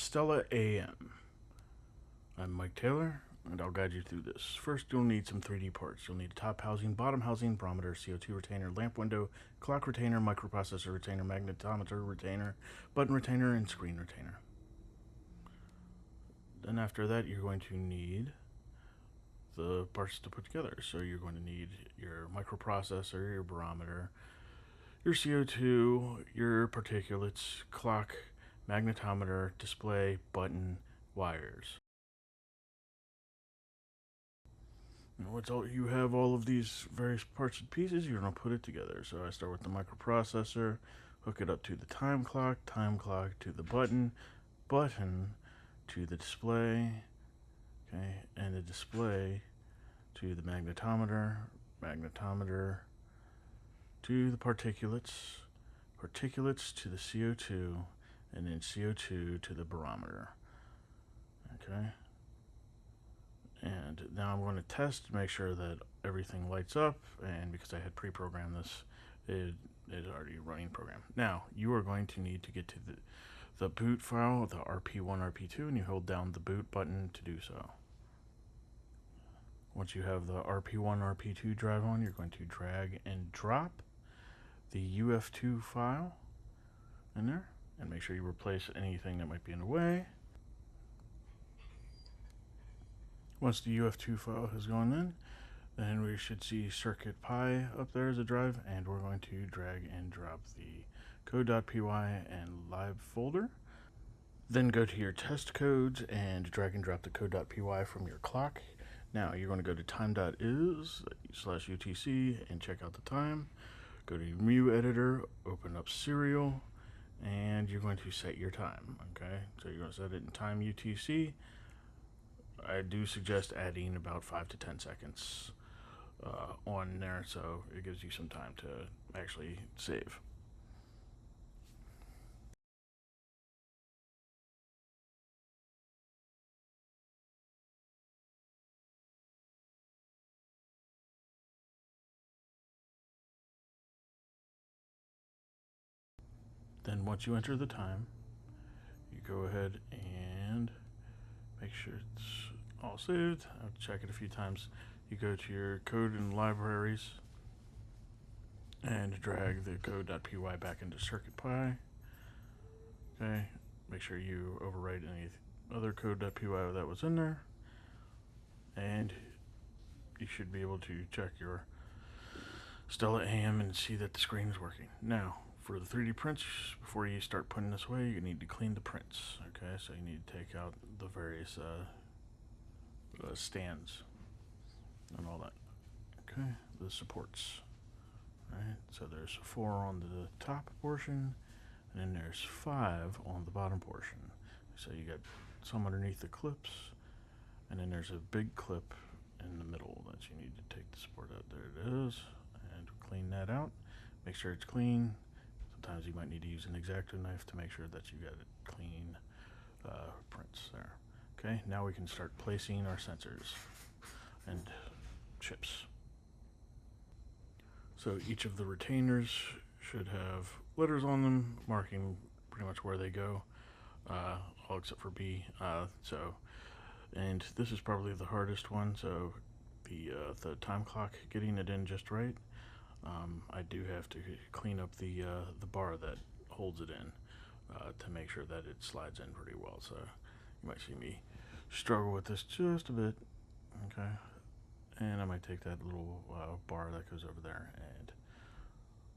STELLA-AM. I'm Mike Taylor, and I'll guide you through this. First, you'll need some 3D parts. You'll need a top housing, bottom housing, barometer, CO2 retainer, lamp window, clock retainer, microprocessor retainer, magnetometer retainer, button retainer, and screen retainer. Then after that, you're going to need the parts to put together. So you're going to need your microprocessor, your barometer, your CO2, your particulates, clock, magnetometer, display, button, wires. And once you have all of these various parts and pieces, you're going to put it together. So I start with the microprocessor, hook it up to the time clock to the button to the display, okay, and the display to the magnetometer to the particulates to the CO2, and then CO2 to the barometer. Okay. And now I'm going to test to make sure that everything lights up, and because I had pre-programmed this, it is already a running program. Now, you are going to need to get to the boot file, the RP1, RP2, and you hold down the boot button to do so. Once you have the RP1, RP2 drive on, you're going to drag and drop the UF2 file in there, and make sure you replace anything that might be in the way. Once the UF2 file has gone in, then we should see Circuit Pi up there as a drive, and we're going to drag and drop the code.py and lib folder. Then go to your test codes and drag and drop the code.py from your clock. Now you're going to go to time.is/UTC and check out the time. Go to your Mu editor, open up serial, and you're going to set your time. Okay, so you're going to set it in time UTC. I do suggest adding about 5 to 10 seconds on there, so it gives you some time to actually save. Then once you enter the time, you go ahead and make sure it's all saved. I'll check it a few times. You go to your code and libraries and drag the code.py back into CircuitPy. Okay, make sure you overwrite any other code.py that was in there, and you should be able to check your STELLA-AM and see that the screen is working. Now, for the 3D prints, before you start putting this away, you need to clean the prints. Okay, so you need to take out the various stands and all that. Okay, the supports. Right, so there's 4 on the top portion, and then there's 5 on the bottom portion. So you got some underneath the clips, and then there's a big clip in the middle that you need to take the support out. There it is, and clean that out. Make sure it's clean. Sometimes you might need to use an X-Acto knife to make sure that you got it clean prints there. Okay, now we can start placing our sensors and chips. So each of the retainers should have letters on them marking pretty much where they go, all except for B. And this is probably the hardest one. So the time clock, getting it in just right. I do have to clean up the bar that holds it in to make sure that it slides in pretty well. So you might see me struggle with this just a bit. Okay. And I might take that little bar that goes over there and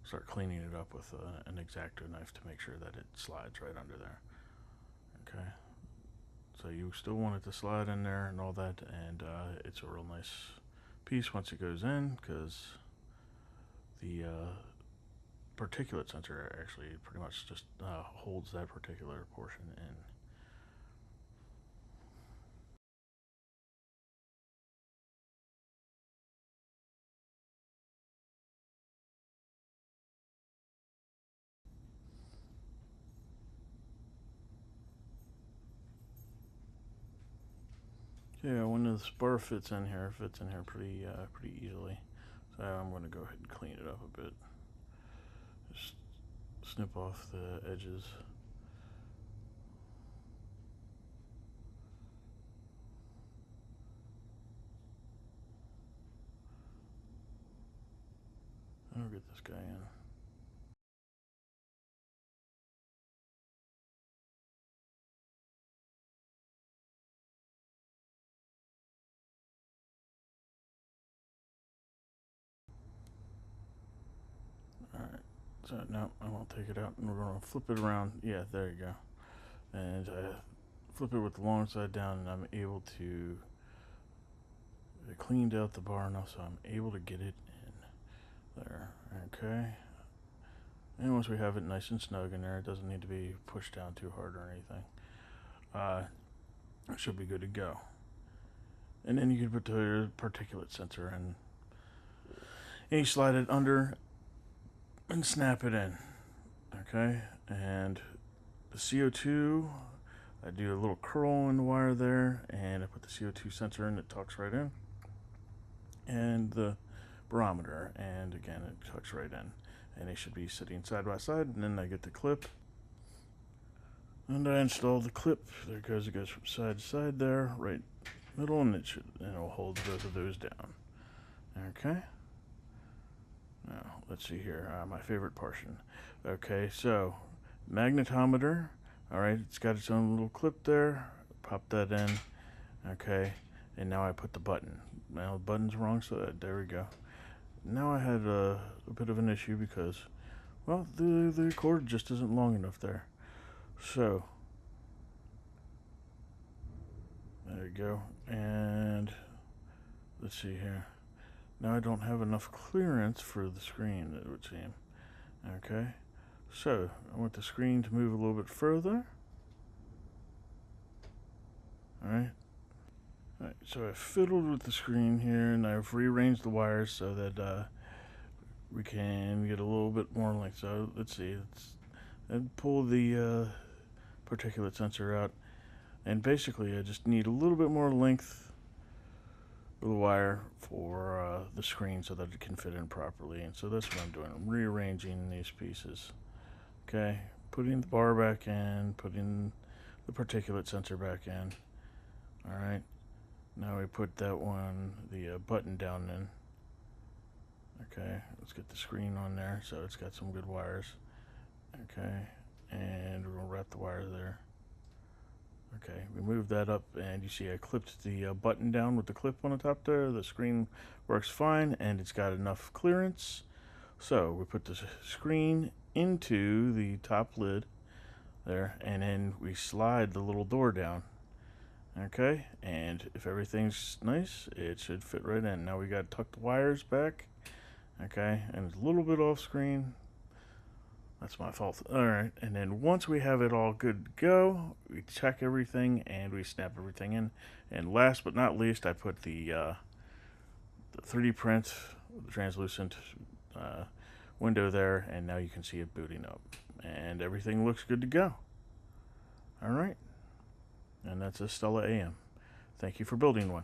start cleaning it up with an X-Acto knife to make sure that it slides right under there. Okay, so you still want it to slide in there and all that, and it's a real nice piece once it goes in, because the particulate sensor actually pretty much just holds that particular portion in. Yeah, when this bar fits in here pretty easily. So I'm going to go ahead and clean it up a bit. Just snip off the edges. this guy in. Alright, so no, I won't take it out, and we're going to flip it around. Yeah, there you go. And I flip it with the long side down, and I'm able to, I cleaned out the bar enough so I'm able to get it in there. Okay. And once we have it nice and snug in there, it doesn't need to be pushed down too hard or anything. It should be good to go. And then you can put the particulate sensor in, and you slide it under and snap it in. Okay, and the CO2, I do a little curl in the wire there, and I put the CO2 sensor in, it tucks right in, and the barometer, and again it tucks right in, and they should be sitting side by side. And then I get the clip, and I install the clip. There it goes from side to side there, right middle, and it'll hold both of those down. Okay. Now let's see here, my favorite portion. Okay, so magnetometer. All right, it's got its own little clip there. Pop that in. Okay, and now I put the button. Now the button's wrong, so there we go. Now I had a bit of an issue because, well, the cord just isn't long enough there. So there you go. And let's see here. Now I don't have enough clearance for the screen, it would seem. Okay, so I want the screen to move a little bit further. Alright, so I fiddled with the screen here, and I've rearranged the wires so that we can get a little bit more length. So let's see, and pull the particulate sensor out, and basically I just need a little bit more length of the wire for the screen so that it can fit in properly. And so that's what I'm doing. I'm rearranging these pieces. Okay, putting the bar back in, putting the particulate sensor back in. All right, now we put that one, the button down in. Okay, let's get the screen on there so it's got some good wires. Okay, and we're gonna wrap the wire there. Okay, we moved that up, and you see I clipped the button down with the clip on the top there. The screen works fine, and it's got enough clearance. So we put the screen into the top lid there, and then we slide the little door down. Okay, and if everything's nice, it should fit right in. Now we got to tuck the wires back. Okay, and it's a little bit off screen. That's my fault. Alright, and then once we have it all good to go, we check everything and we snap everything in. And last but not least, I put the 3D print, the translucent window there, and now you can see it booting up. And everything looks good to go. Alright, and that's a STELLA-AM. Thank you for building one.